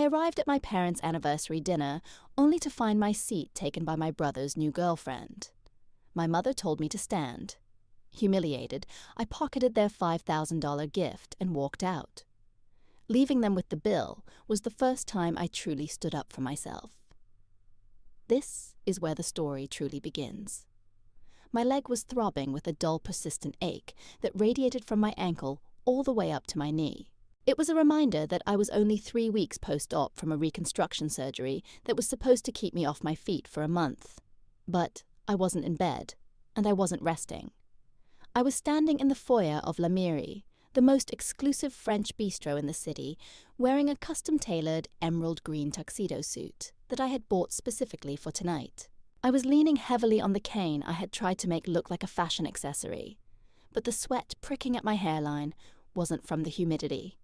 arrived at my parents' anniversary dinner only to find my seat taken by my brother's new girlfriend. My mother told me to stand. Humiliated, I pocketed their $5,000 gift and walked out. Leaving them with the bill was the first time I truly stood up for myself. This is where the story truly begins. My leg was throbbing with a dull, persistent ache that radiated from my ankle all the way up to my knee. It was a reminder that I was only 3 weeks post-op from a reconstruction surgery that was supposed to keep me off my feet for a month. But I wasn't in bed, and I wasn't resting. I was standing in the foyer of La Mairie, the most exclusive French bistro in the city, wearing a custom-tailored emerald green tuxedo suit that I had bought specifically for tonight. I was leaning heavily on the cane I had tried to make look like a fashion accessory, but the sweat pricking at my hairline wasn't from the humidity.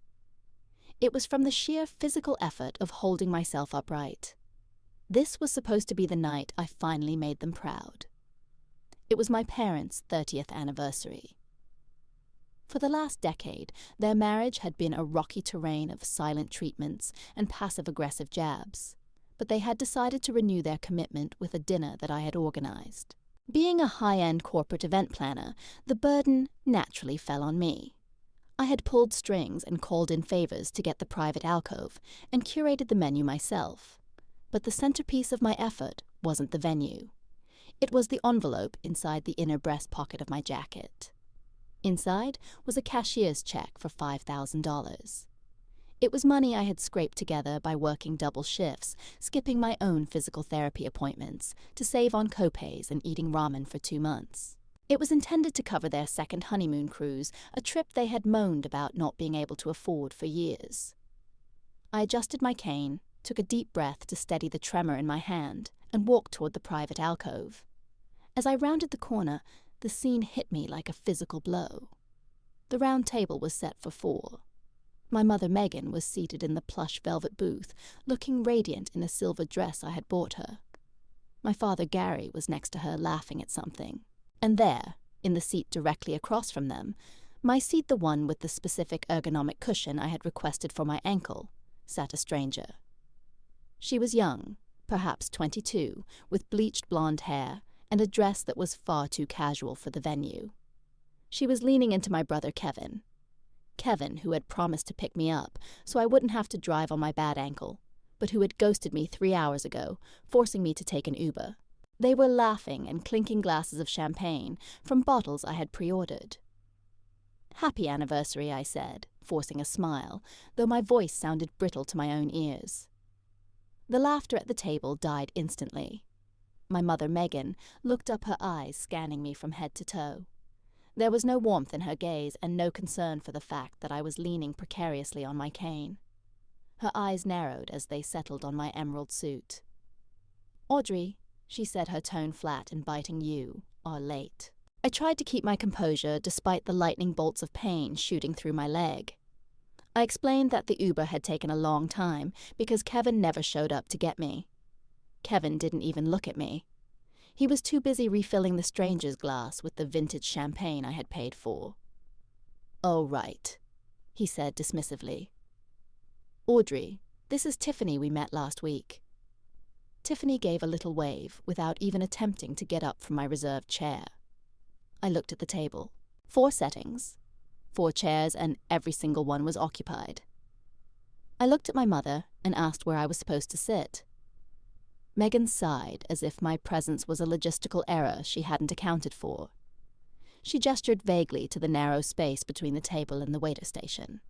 It was from the sheer physical effort of holding myself upright. This was supposed to be the night I finally made them proud. It was my parents' 30th anniversary. For the last decade, their marriage had been a rocky terrain of silent treatments and passive-aggressive jabs, but they had decided to renew their commitment with a dinner that I had organized. Being a high-end corporate event planner, the burden naturally fell on me. I had pulled strings and called in favors to get the private alcove and curated the menu myself, but the centerpiece of my effort wasn't the venue. It was the envelope inside the inner breast pocket of my jacket. Inside was a cashier's check for $5,000. It was money I had scraped together by working double shifts, skipping my own physical therapy appointments to save on copays and eating ramen for 2 months. It was intended to cover their second honeymoon cruise, a trip they had moaned about not being able to afford for years. I adjusted my cane, took a deep breath to steady the tremor in my hand, and walked toward the private alcove. As I rounded the corner, the scene hit me like a physical blow. The round table was set for 4. My mother Megan was seated in the plush velvet booth, looking radiant in a silver dress I had bought her. My father Gary was next to her laughing at something. And there, in the seat directly across from them, my seat, the one with the specific ergonomic cushion I had requested for my ankle, sat a stranger. She was young, perhaps 22, with bleached blonde hair and a dress that was far too casual for the venue. She was leaning into my brother Kevin. Kevin, who had promised to pick me up so I wouldn't have to drive on my bad ankle, but who had ghosted me 3 hours ago, forcing me to take an Uber. They were laughing and clinking glasses of champagne from bottles I had pre-ordered. "Happy anniversary," I said, forcing a smile, though my voice sounded brittle to my own ears. The laughter at the table died instantly. My mother Megan looked up, her eyes scanning me from head to toe. There was no warmth in her gaze and no concern for the fact that I was leaning precariously on my cane. Her eyes narrowed as they settled on my emerald suit. "Audrey," she said, her tone flat and biting, "you are late." I tried to keep my composure despite the lightning bolts of pain shooting through my leg. I explained that the Uber had taken a long time because Kevin never showed up to get me. Kevin didn't even look at me. He was too busy refilling the stranger's glass with the vintage champagne I had paid for. "Oh, right," he said dismissively. "Audrey, this is Tiffany we met last week." Tiffany gave a little wave without even attempting to get up from my reserved chair. I looked at the table. 4 settings, 4 chairs, and every single one was occupied. I looked at my mother and asked where I was supposed to sit. Megan sighed as if my presence was a logistical error she hadn't accounted for. She gestured vaguely to the narrow space between the table and the waiter station.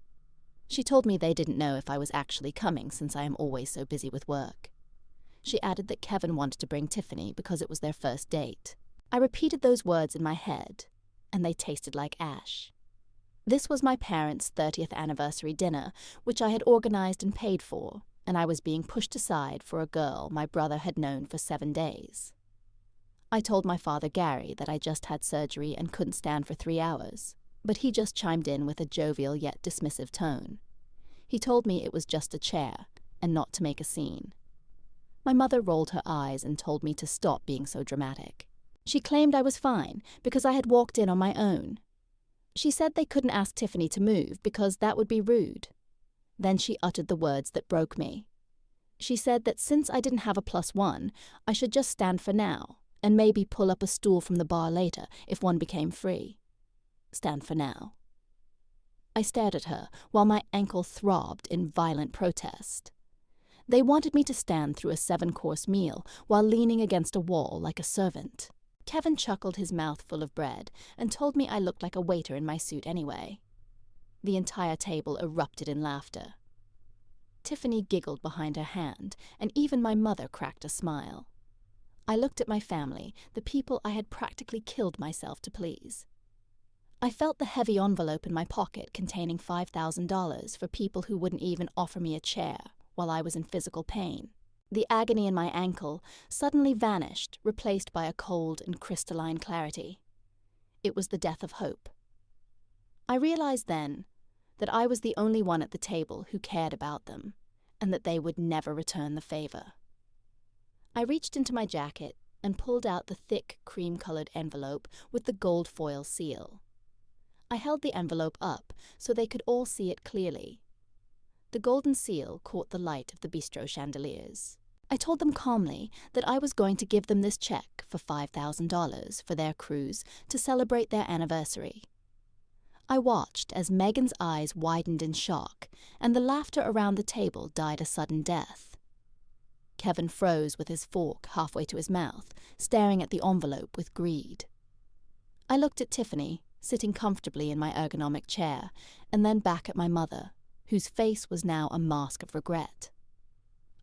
She told me they didn't know if I was actually coming since I am always so busy with work. She added that Kevin wanted to bring Tiffany because it was their first date. I repeated those words in my head, and they tasted like ash. This was my parents' 30th anniversary dinner, which I had organized and paid for, and I was being pushed aside for a girl my brother had known for 7 days. I told my father Gary that I just had surgery and couldn't stand for 3 hours, but he just chimed in with a jovial yet dismissive tone. He told me it was just a chair, and not to make a scene. My mother rolled her eyes and told me to stop being so dramatic. She claimed I was fine because I had walked in on my own. She said they couldn't ask Tiffany to move because that would be rude. Then she uttered the words that broke me. She said that since I didn't have a +1, I should just stand for now, and maybe pull up a stool from the bar later if one became free. Stand for now. I stared at her while my ankle throbbed in violent protest. They wanted me to stand through a 7-course meal while leaning against a wall like a servant. Kevin chuckled his mouth full of bread and told me I looked like a waiter in my suit anyway. The entire table erupted in laughter. Tiffany giggled behind her hand, and even my mother cracked a smile. I looked at my family, the people I had practically killed myself to please. I felt the heavy envelope in my pocket containing $5,000 for people who wouldn't even offer me a chair while I was in physical pain. The agony in my ankle suddenly vanished, replaced by a cold and crystalline clarity. It was the death of hope. I realized then that I was the only one at the table who cared about them, and that they would never return the favor. I reached into my jacket and pulled out the thick, cream-colored envelope with the gold foil seal. I held the envelope up so they could all see it clearly. The golden seal caught the light of the bistro chandeliers. I told them calmly that I was going to give them this check for $5,000 for their cruise to celebrate their anniversary. I watched as Megan's eyes widened in shock, and the laughter around the table died a sudden death. Kevin froze with his fork halfway to his mouth, staring at the envelope with greed. I looked at Tiffany, sitting comfortably in my ergonomic chair, and then back at my mother, whose face was now a mask of regret.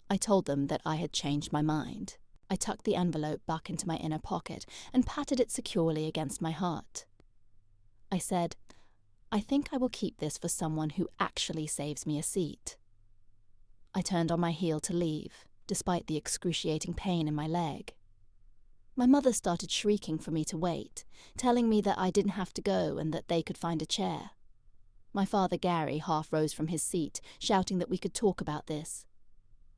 I told them that I had changed my mind. I tucked the envelope back into my inner pocket and patted it securely against my heart. I said, "I think I will keep this for someone who actually saves me a seat." I turned on my heel to leave, despite the excruciating pain in my leg. My mother started shrieking for me to wait, telling me that I didn't have to go and that they could find a chair. My father Gary half rose from his seat, shouting that we could talk about this.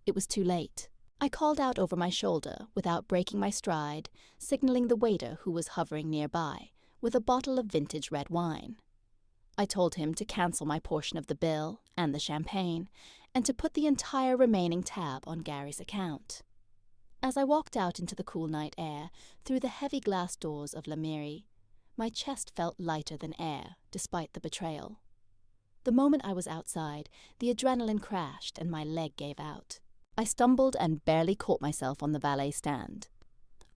It was too late. I called out over my shoulder without breaking my stride, signaling the waiter who was hovering nearby with a bottle of vintage red wine. I told him to cancel my portion of the bill and the champagne, and to put the entire remaining tab on Gary's account. As I walked out into the cool night air through the heavy glass doors of La Mairie, my chest felt lighter than air, despite the betrayal. The moment I was outside, the adrenaline crashed and my leg gave out. I stumbled and barely caught myself on the valet stand.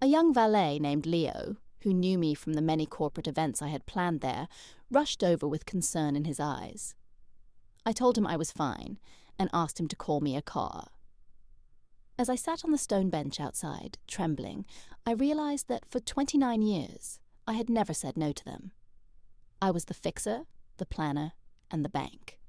A young valet named Leo, who knew me from the many corporate events I had planned there, rushed over with concern in his eyes. I told him I was fine and asked him to call me a car. As I sat on the stone bench outside, trembling, I realized that for 29 years I had never said no to them. I was the fixer, the planner, and the bank.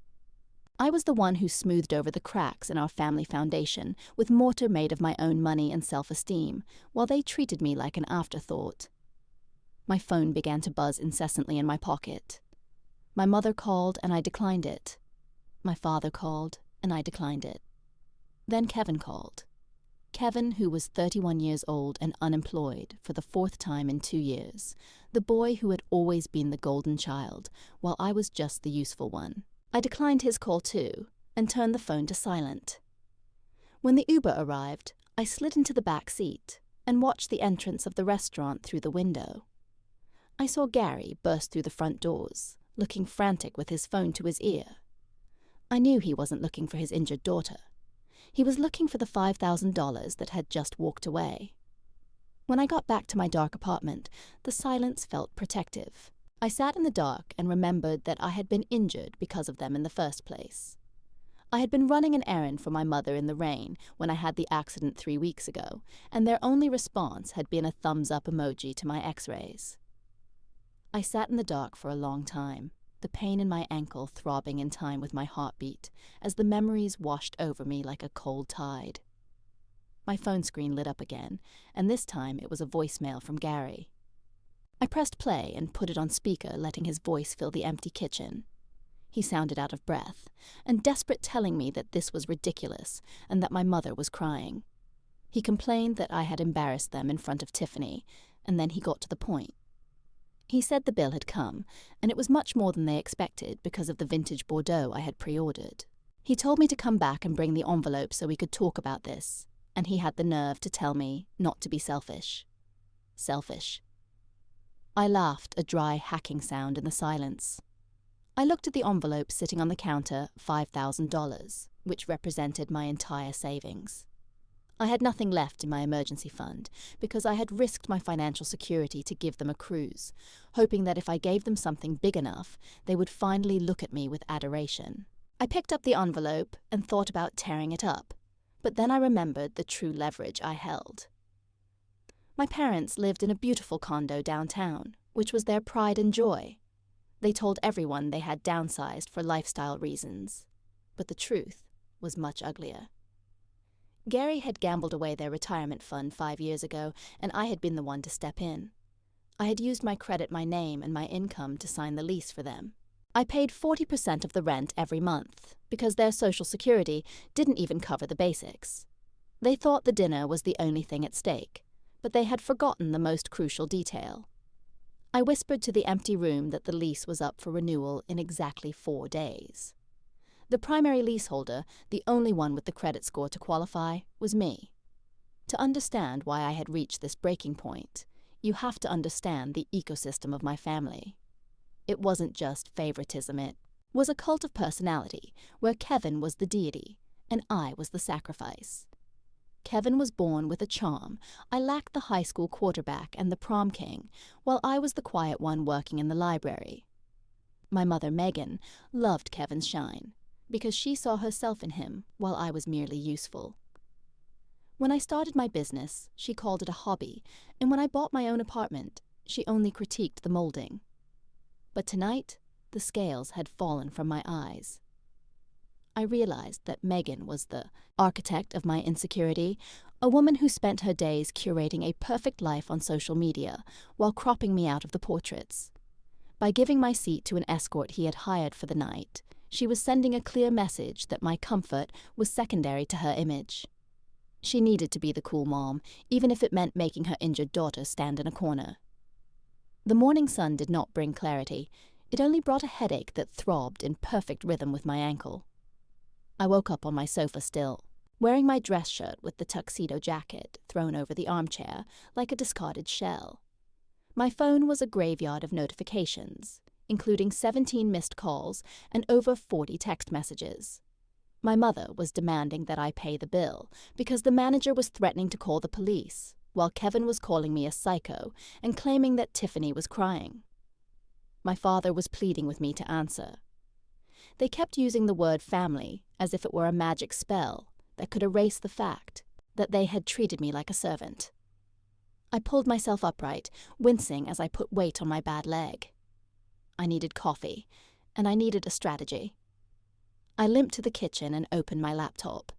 I was the one who smoothed over the cracks in our family foundation with mortar made of my own money and self-esteem, while they treated me like an afterthought. My phone began to buzz incessantly in my pocket. My mother called and I declined it. My father called and I declined it. Then Kevin called. Kevin, who was 31 years old and unemployed for the 4th time in 2 years, the boy who had always been the golden child, while I was just the useful one. I declined his call too, and turned the phone to silent. When the Uber arrived, I slid into the back seat and watched the entrance of the restaurant through the window. I saw Gary burst through the front doors, looking frantic with his phone to his ear. I knew he wasn't looking for his injured daughter. He was looking for the $5,000 that had just walked away. When I got back to my dark apartment, the silence felt protective. I sat in the dark and remembered that I had been injured because of them in the first place. I had been running an errand for my mother in the rain when I had the accident 3 weeks ago, and their only response had been a thumbs-up emoji to my x-rays. I sat in the dark for a long time, the pain in my ankle throbbing in time with my heartbeat as the memories washed over me like a cold tide. My phone screen lit up again, and this time it was a voicemail from Gary. I pressed play and put it on speaker, letting his voice fill the empty kitchen. He sounded out of breath, and desperate, telling me that this was ridiculous and that my mother was crying. He complained that I had embarrassed them in front of Tiffany, and then he got to the point. He said the bill had come, and it was much more than they expected because of the vintage Bordeaux I had pre-ordered. He told me to come back and bring the envelope so we could talk about this, and he had the nerve to tell me not to be selfish. Selfish. I laughed, a dry hacking sound in the silence. I looked at the envelope sitting on the counter, $5,000, which represented my entire savings. I had nothing left in my emergency fund because I had risked my financial security to give them a cruise, hoping that if I gave them something big enough, they would finally look at me with adoration. I picked up the envelope and thought about tearing it up, but then I remembered the true leverage I held. My parents lived in a beautiful condo downtown, which was their pride and joy. They told everyone they had downsized for lifestyle reasons, but the truth was much uglier. Gary had gambled away their retirement fund 5 years ago, and I had been the one to step in. I had used my credit, my name, and my income to sign the lease for them. I paid 40% of the rent every month, because their Social Security didn't even cover the basics. They thought the dinner was the only thing at stake, but they had forgotten the most crucial detail. I whispered to the empty room that the lease was up for renewal in exactly 4 days. The primary leaseholder, the only one with the credit score to qualify, was me. To understand why I had reached this breaking point, you have to understand the ecosystem of my family. It wasn't just favoritism, it was a cult of personality, where Kevin was the deity, and I was the sacrifice. Kevin was born with a charm. I lacked the high school quarterback and the prom king, while I was the quiet one working in the library. My mother, Megan, loved Kevin's shine, because she saw herself in him while I was merely useful. When I started my business, she called it a hobby, and when I bought my own apartment, she only critiqued the molding. But tonight, the scales had fallen from my eyes. I realized that Megan was the architect of my insecurity, a woman who spent her days curating a perfect life on social media while cropping me out of the portraits. By giving my seat to an escort he had hired for the night, she was sending a clear message that my comfort was secondary to her image. She needed to be the cool mom, even if it meant making her injured daughter stand in a corner. The morning sun did not bring clarity. It only brought a headache that throbbed in perfect rhythm with my ankle. I woke up on my sofa still, wearing my dress shirt with the tuxedo jacket thrown over the armchair like a discarded shell. My phone was a graveyard of notifications, including 17 missed calls and over 40 text messages. My mother was demanding that I pay the bill because the manager was threatening to call the police, while Kevin was calling me a psycho and claiming that Tiffany was crying. My father was pleading with me to answer. They kept using the word family as if it were a magic spell that could erase the fact that they had treated me like a servant. I pulled myself upright, wincing as I put weight on my bad leg. I needed coffee, and I needed a strategy. I limped to the kitchen and opened my laptop.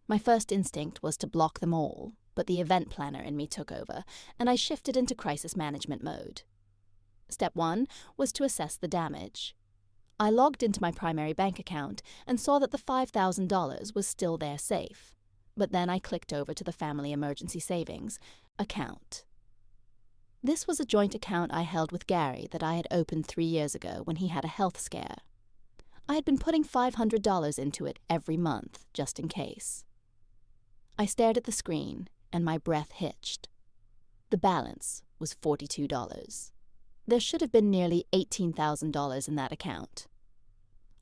My first instinct was to block them all, but the event planner in me took over, and I shifted into crisis management mode. Step 1 was to assess the damage. I logged into my primary bank account and saw that the $5,000 was still there safe, but then I clicked over to the family emergency savings account. This was a joint account I held with Gary that I had opened 3 years ago when he had a health scare. I had been putting $500 into it every month, just in case. I stared at the screen, and my breath hitched. The balance was $42. There should have been nearly $18,000 in that account.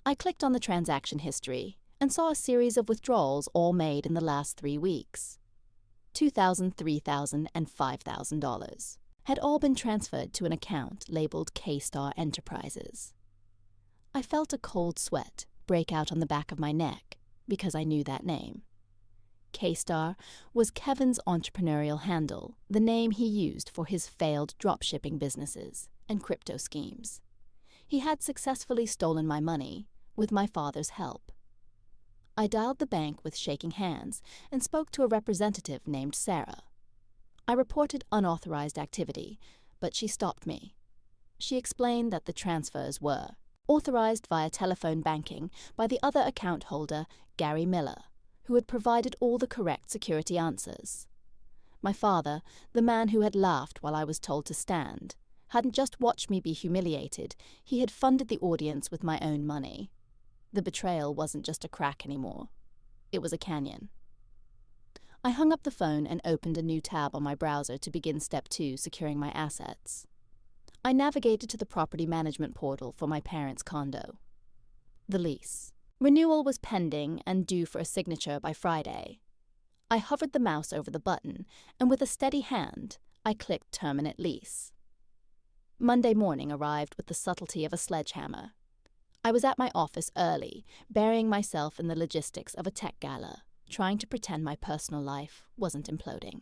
I clicked on the transaction history and saw a series of withdrawals all made in the last 3 weeks. $2,000, $3,000, and $5,000 had all been transferred to an account labeled K-Star Enterprises. I felt a cold sweat break out on the back of my neck because I knew that name. K-Star was Kevin's entrepreneurial handle, the name he used for his failed dropshipping businesses and crypto schemes. He had successfully stolen my money with my father's help. I dialed the bank with shaking hands and spoke to a representative named Sarah. I reported unauthorized activity, but she stopped me. She explained that the transfers were authorized via telephone banking by the other account holder, Gary Miller, who had provided all the correct security answers. My father, the man who had laughed while I was told to stand, hadn't just watched me be humiliated, he had funded the audience with my own money. The betrayal wasn't just a crack anymore. It was a canyon. I hung up the phone and opened a new tab on my browser to begin step 2, securing my assets. I navigated to the property management portal for my parents' condo. The lease. Renewal was pending and due for a signature by Friday. I hovered the mouse over the button, and with a steady hand, I clicked Terminate Lease. Monday morning arrived with the subtlety of a sledgehammer. I was at my office early, burying myself in the logistics of a tech gala, trying to pretend my personal life wasn't imploding.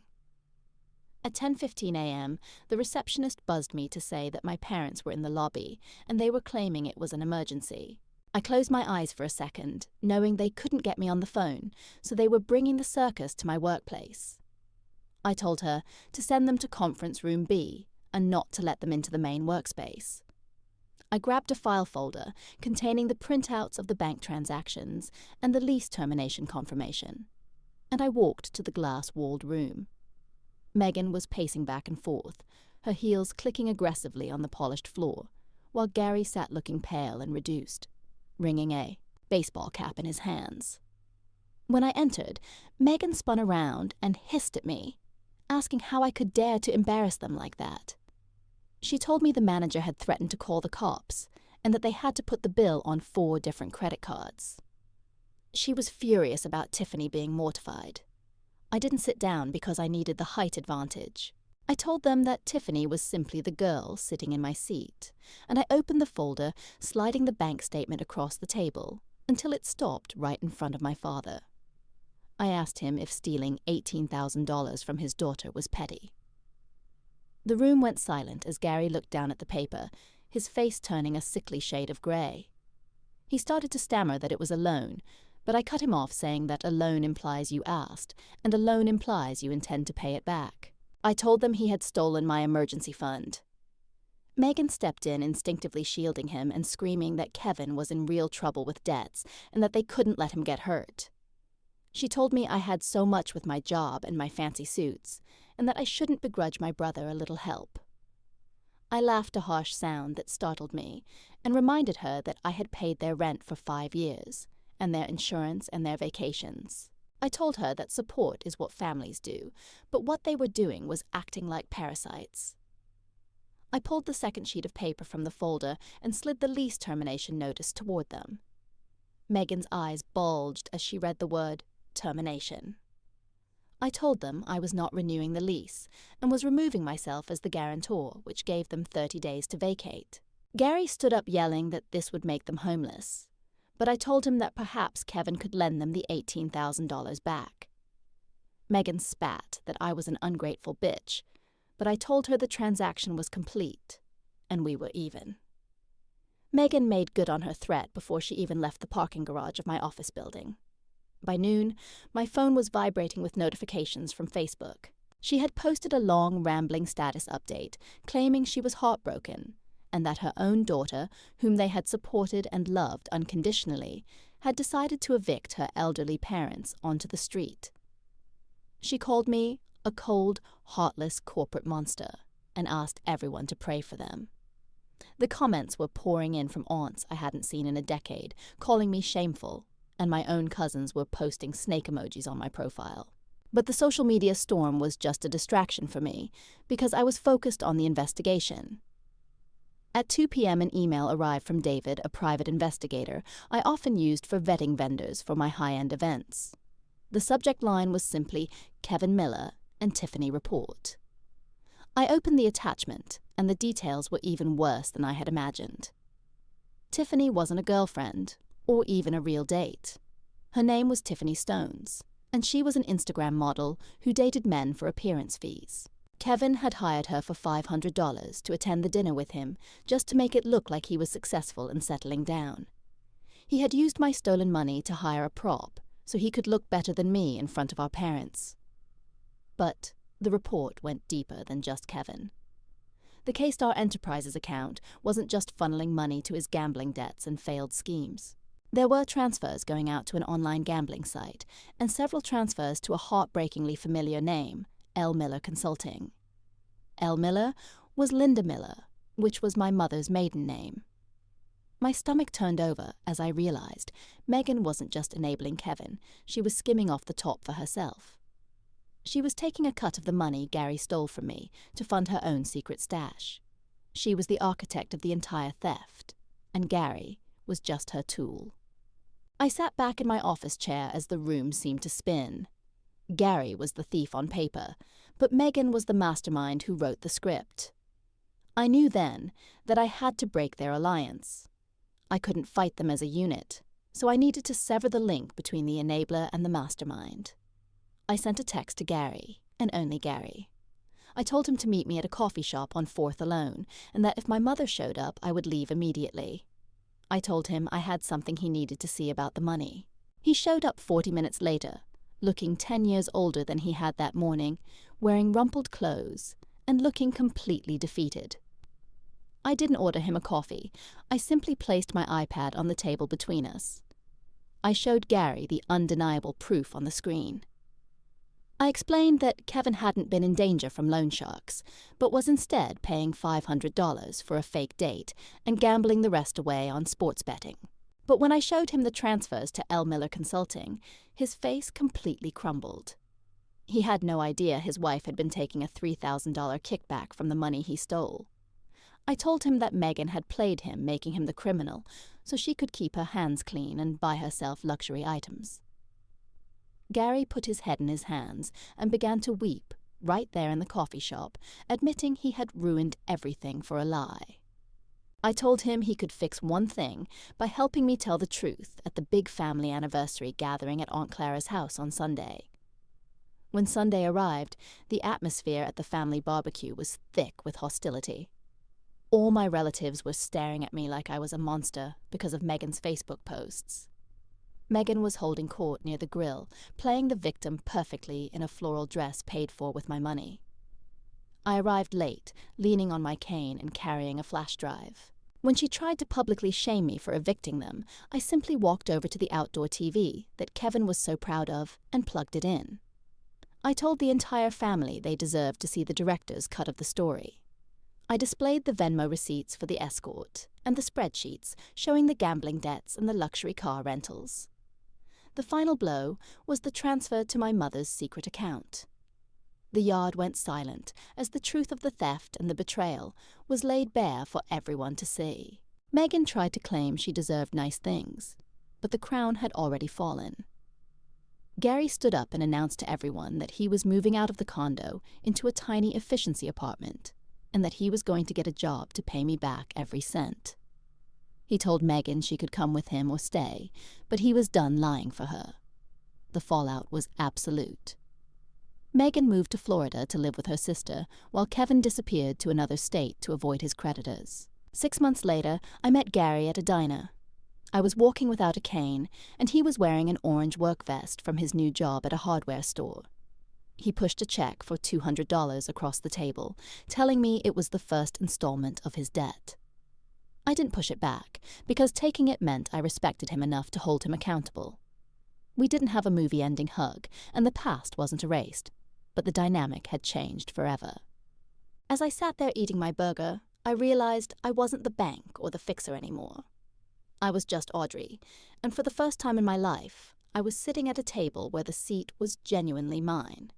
At 10:15 a.m., the receptionist buzzed me to say that my parents were in the lobby, and they were claiming it was an emergency. I closed my eyes for a second, knowing they couldn't get me on the phone, so they were bringing the circus to my workplace. I told her to send them to conference room B and not to let them into the main workspace. I grabbed a file folder containing the printouts of the bank transactions and the lease termination confirmation, and I walked to the glass-walled room. Megan was pacing back and forth, her heels clicking aggressively on the polished floor, while Gary sat looking pale and reduced, wringing a baseball cap in his hands. When I entered, Megan spun around and hissed at me, asking how I could dare to embarrass them like that. She told me the manager had threatened to call the cops and that they had to put the bill on 4 different credit cards. She was furious about Tiffany being mortified. I didn't sit down because I needed the height advantage. I told them that Tiffany was simply the girl sitting in my seat, and I opened the folder, sliding the bank statement across the table until it stopped right in front of my father. I asked him if stealing $18,000 from his daughter was petty. The room went silent as Gary looked down at the paper, his face turning a sickly shade of grey. He started to stammer that it was a loan, but I cut him off, saying that a loan implies you asked, and a loan implies you intend to pay it back. I told them he had stolen my emergency fund. Megan stepped in, instinctively shielding him and screaming that Kevin was in real trouble with debts and that they couldn't let him get hurt. She told me I had so much with my job and my fancy suits, and that I shouldn't begrudge my brother a little help. I laughed a harsh sound that startled me and reminded her that I had paid their rent for 5 years, and their insurance and their vacations. I told her that support is what families do, but what they were doing was acting like parasites. I pulled the second sheet of paper from the folder and slid the lease termination notice toward them. Megan's eyes bulged as she read the word termination. I told them I was not renewing the lease and was removing myself as the guarantor, which gave them 30 days to vacate. Gary stood up yelling that this would make them homeless, but I told him that perhaps Kevin could lend them the $18,000 back. Megan spat that I was an ungrateful bitch, but I told her the transaction was complete, and we were even. Megan made good on her threat before she even left the parking garage of my office building. By noon, my phone was vibrating with notifications from Facebook. She had posted a long, rambling status update claiming she was heartbroken, and that her own daughter, whom they had supported and loved unconditionally, had decided to evict her elderly parents onto the street. She called me a cold, heartless corporate monster and asked everyone to pray for them. The comments were pouring in from aunts I hadn't seen in a decade, calling me shameful, and my own cousins were posting snake emojis on my profile. But the social media storm was just a distraction for me, because I was focused on the investigation. At 2 p.m. an email arrived from David, a private investigator I often used for vetting vendors for my high-end events. The subject line was simply Kevin Miller and Tiffany report. I opened the attachment, and the details were even worse than I had imagined. Tiffany wasn't a girlfriend, or even a real date. Her name was Tiffany Stones, and she was an Instagram model who dated men for appearance fees. Kevin had hired her for $500 to attend the dinner with him, just to make it look like he was successful in settling down. He had used my stolen money to hire a prop, so he could look better than me in front of our parents. But the report went deeper than just Kevin. The K-Star Enterprises account wasn't just funneling money to his gambling debts and failed schemes. There were transfers going out to an online gambling site, and several transfers to a heartbreakingly familiar name, L. Miller Consulting. L. Miller was Linda Miller, which was my mother's maiden name. My stomach turned over as I realized Megan wasn't just enabling Kevin, she was skimming off the top for herself. She was taking a cut of the money Gary stole from me to fund her own secret stash. She was the architect of the entire theft, and Gary was just her tool. I sat back in my office chair as the room seemed to spin. Gary was the thief on paper, but Megan was the mastermind who wrote the script. I knew then that I had to break their alliance. I couldn't fight them as a unit, so I needed to sever the link between the enabler and the mastermind. I sent a text to Gary, and only Gary. I told him to meet me at a coffee shop on 4th alone, and that if my mother showed up, I would leave immediately. I told him I had something he needed to see about the money. He showed up 40 minutes later, looking 10 years older than he had that morning, wearing rumpled clothes, and looking completely defeated. I didn't order him a coffee. I simply placed my iPad on the table between us. I showed Gary the undeniable proof on the screen. I explained that Kevin hadn't been in danger from loan sharks, but was instead paying $500 for a fake date and gambling the rest away on sports betting. But when I showed him the transfers to L. Miller Consulting, his face completely crumbled. He had no idea his wife had been taking a $3,000 kickback from the money he stole. I told him that Megan had played him, making him the criminal, so she could keep her hands clean and buy herself luxury items. Gary put his head in his hands and began to weep right there in the coffee shop, admitting he had ruined everything for a lie. I told him he could fix one thing by helping me tell the truth at the big family anniversary gathering at Aunt Clara's house on Sunday. When Sunday arrived, the atmosphere at the family barbecue was thick with hostility. All my relatives were staring at me like I was a monster because of Megan's Facebook posts. Megan was holding court near the grill, playing the victim perfectly in a floral dress paid for with my money. I arrived late, leaning on my cane and carrying a flash drive. When she tried to publicly shame me for evicting them, I simply walked over to the outdoor TV that Kevin was so proud of and plugged it in. I told the entire family they deserved to see the director's cut of the story. I displayed the Venmo receipts for the escort and the spreadsheets showing the gambling debts and the luxury car rentals. The final blow was the transfer to my mother's secret account. The yard went silent as the truth of the theft and the betrayal was laid bare for everyone to see. Megan tried to claim she deserved nice things, but the crown had already fallen. Gary stood up and announced to everyone that he was moving out of the condo into a tiny efficiency apartment, and that he was going to get a job to pay me back every cent. He told Megan she could come with him or stay, but he was done lying for her. The fallout was absolute. Megan moved to Florida to live with her sister, while Kevin disappeared to another state to avoid his creditors. 6 months later, I met Gary at a diner. I was walking without a cane, and he was wearing an orange work vest from his new job at a hardware store. He pushed a check for $200 across the table, telling me it was the first installment of his debt. I didn't push it back, because taking it meant I respected him enough to hold him accountable. We didn't have a movie-ending hug, and the past wasn't erased, but the dynamic had changed forever. As I sat there eating my burger, I realized I wasn't the bank or the fixer anymore. I was just Audrey, and for the first time in my life, I was sitting at a table where the seat was genuinely mine.